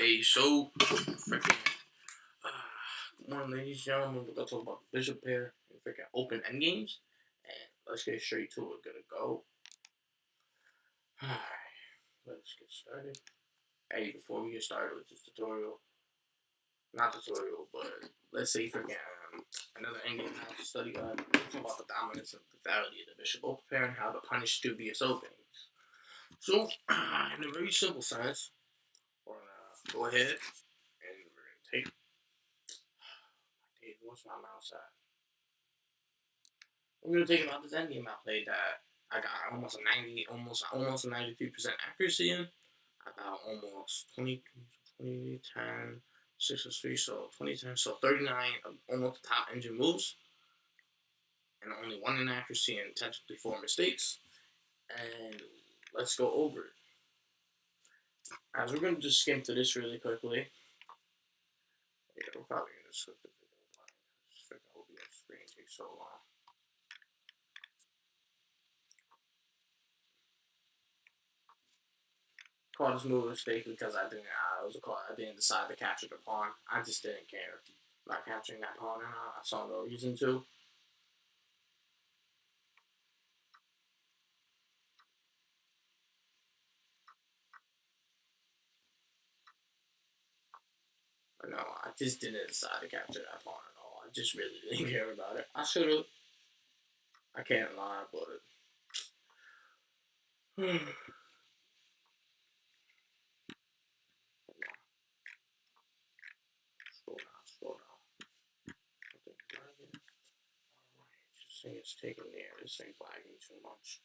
Hey, so freaking good morning, ladies and gentlemen. We're gonna talk about the bishop pair and freaking open endgames, and let's get straight to it. Gonna go. Alright, let's get started. Hey, before we get started with this tutorial, not tutorial, but let's say freaking another endgame house study guide. We're talking about the dominance and lethality of the bishop open pair and how to punish dubious openings. So, in a very simple sense, we're gonna go ahead and we're gonna take. Hey, what's my mouse at? I'm gonna take about this endgame I played that I got almost a 90, almost a 93% accuracy in. About almost 20, 10, 6 or 3, so 20, 10, so 39 of almost the top engine moves, and only 1 inaccuracy and technically 4 mistakes. And let's go over it. As we're gonna just skim through this really quickly. Yeah, we're probably gonna skip the video blind. Freaking OBS screen takes so long. Called this move a mistake because I didn't decide to capture the pawn. I just didn't care about capturing that pawn, and I saw no reason to. But no, I just didn't decide to capture that pawn at all. I just really didn't care about it. I should have. I can't lie, but Scroll down. Alright, this thing is taking there. This thing's lagging too much.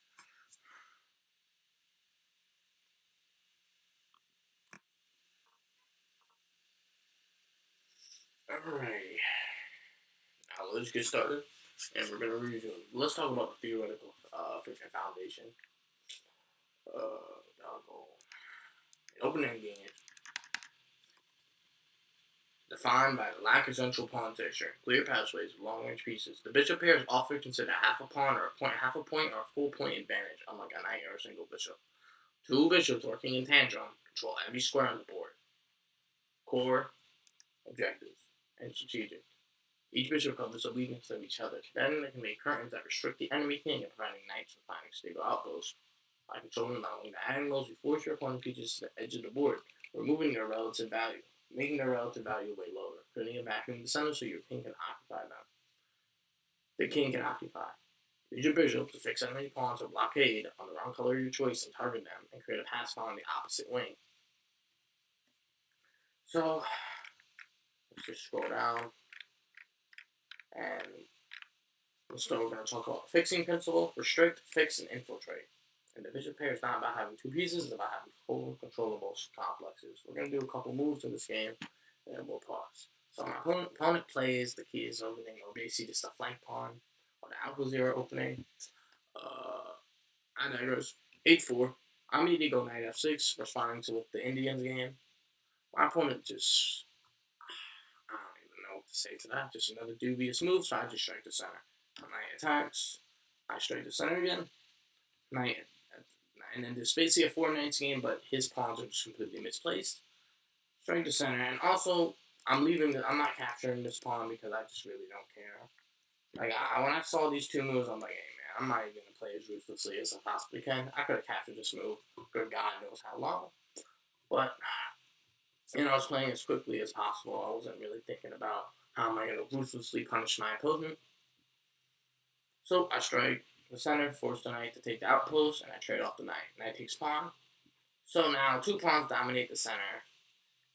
Alrighty. Now let's get started. And we're gonna review. Let's talk about the theoretical freaking foundation. I'll go. Open endgame defined by the lack of central pawn texture, clear pathways with long-range pieces. The bishop pair is often considered half a pawn or half a point or a full point advantage, unlike a knight or a single bishop. Two bishops working in tandem control every square on the board. Core, objectives, and strategic. Each bishop covers the weakness of each other. Then they can make curtains that restrict the enemy king and preventing knights from finding stable outposts. By controlling not only the diagonals, you force your opponent pieces to the edge of the board, removing their relative value, making their relative value way lower, creating a vacuum in the center so your king can occupy them. The king can occupy. Use your bishop to fix enemy pawns or blockade on the wrong color of your choice and target them, and create a pass on the opposite wing. So, let's just scroll down, and so we're going to talk about the fixing principle: restrict, fix, and infiltrate. And the bishop pair is not about having two pieces, it's about having full controllable complexes. We're going to do a couple moves in this game, and then we'll pause. So my opponent plays the key is opening, or basically just a flank pawn, or the alpha 0 opening. I digress. 8-4. I'm going to go knight f6, responding to the Indians game. My opponent just, I don't even know what to say to that. Just another dubious move, so I just strike the center. Knight attacks. I strike the center again. Knight, and then there's basically a 4 knights game, but his pawns are just completely misplaced. Strike the center, and also I'm not capturing this pawn because I just really don't care. Like when I saw these two moves, I'm like, hey man, I'm not even gonna play as ruthlessly as I possibly can. I could have captured this move. Good God knows how long, but I was playing as quickly as possible. I wasn't really thinking about how am I gonna ruthlessly punish my opponent. So I strike the center, force the knight to take the outpost, and I trade off the knight. Knight takes pawn. So now 2 pawns dominate the center,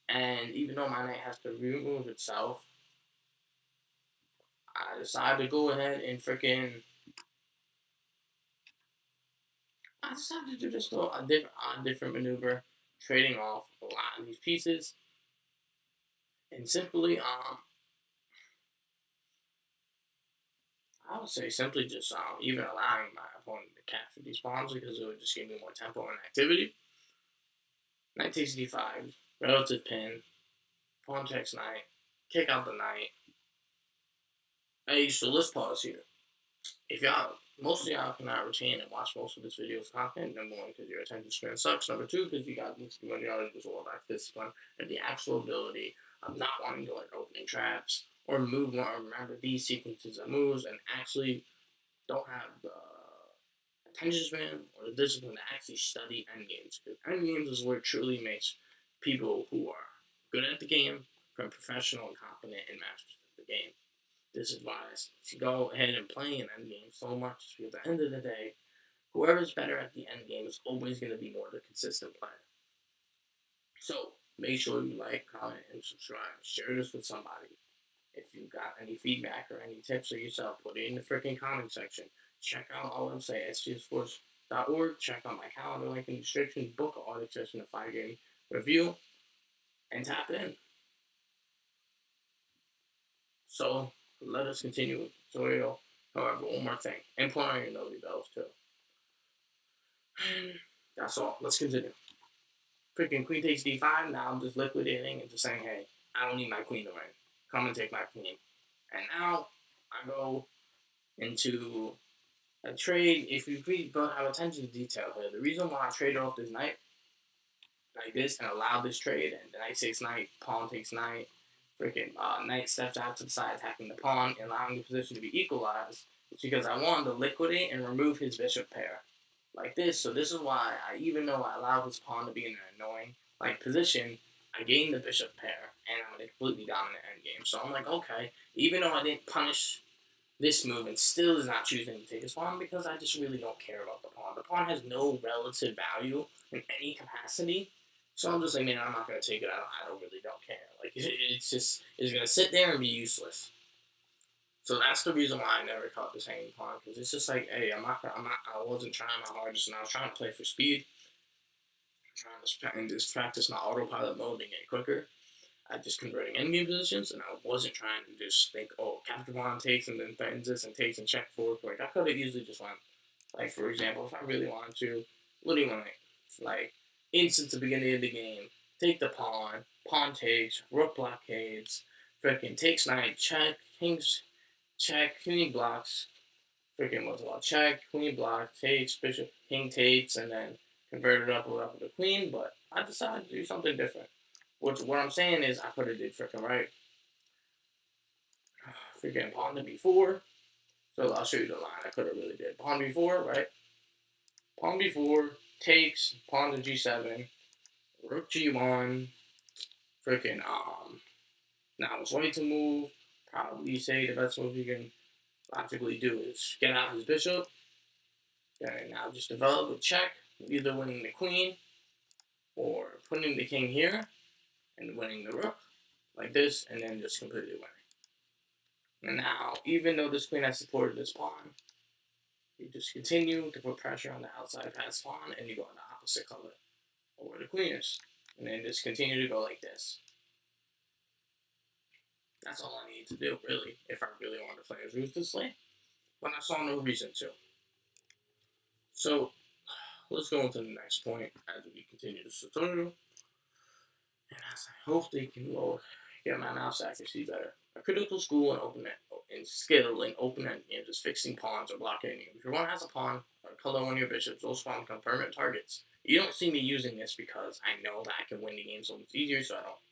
and even though my knight has to remove itself, I decide to go ahead and I decided to do just a different maneuver, trading off a lot of these pieces, and simply I would say simply just even allowing my opponent to capture these pawns because it would just give me more tempo and activity. Knight takes d5, relative pin, pawn checks knight, kick out the knight. Hey, so let's pause here. If y'all most of y'all cannot retain and watch most of this video's content. Number one, because your attention span sucks. Number two, because you got this money out of this all back discipline and the actual ability of not wanting to like opening traps or move more or remember these sequences of moves and actually don't have the attention span or the discipline to actually study endgames. Because endgames is what truly makes people who are good at the game from professional and competent and masters of the game. This is why if you go ahead and play an endgame so much, because at the end of the day, whoever's better at the endgame is always going to be more the consistent player. So make sure you like, comment, and subscribe. Share this with somebody. If you got any feedback or any tips for yourself, put it in the freaking comment section. Check out our website, sdcforged.org. Check out my calendar link in the description. Book an audit session, a 5-game review, and tap in. So let us continue with the tutorial. However, one more thing. And put on your nosy bells too. That's all. Let's continue. Freaking queen takes d5. Now I'm just liquidating and just saying, hey, I don't need my queen to win. Come and take my queen. And now I go into a trade. If you have attention to detail here, the reason why I traded off this knight like this and allowed this trade, and the knight takes knight, pawn takes knight, freaking knight steps out to the side attacking the pawn and allowing the position to be equalized, it's because I wanted to liquidate and remove his bishop pair like this. So this is why even though I allowed his pawn to be in an annoying like position, I gained the bishop pair and I'm in a completely dominant endgame. So I'm like, okay, even though I didn't punish this move and still is not choosing to take his pawn because I just really don't care about the pawn. The pawn has no relative value in any capacity. So I'm just like, man, I'm not going to take it. I don't really don't care. Like, it's going to sit there and be useless. So that's the reason why I never caught this hanging pawn, because it's just like, hey, I wasn't trying my hardest, and I was trying to play for speed. I'm trying to just practice my autopilot mode and get quicker at just converting endgame positions, and I wasn't trying to just think, oh, capture pawn takes and then threatens this and takes and check forward. Like, I could have easily just went, like, for example, if I really wanted to, what do you want to, like, instant the beginning of the game, take the pawn takes, rook blockades, freaking takes knight, check, kings, check, queen blocks, freaking what's it called, check, queen block, takes, bishop, king takes, and then convert it up with the queen, but I decided to do something different. What I'm saying is I could have did freaking right. Freaking pawn to b4. So I'll show you the line I could have really did. Pawn b4, right? Pawn b4 takes pawn to g7, rook g1, freaking now it's white to move. Probably say the best move you can logically do is get out his bishop. And now just develop a check, either winning the queen or putting the king here and winning the rook like this, and then just completely winning. And now, even though this queen has supported this pawn, you just continue to put pressure on the outside pass pawn, and you go on the opposite color of where the queen is. And then just continue to go like this. That's all I need to do, really, if I really want to play as ruthlessly. But I saw no reason to. So, let's go on to the next point as we continue this tutorial. And as I hope they can get my mouse accuracy better. A critical skill in open-end games is fixing pawns or blockading. If your one has a pawn or color one of your bishops, those pawns become permanent targets. You don't see me using this because I know that I can win the game so much easier, so I don't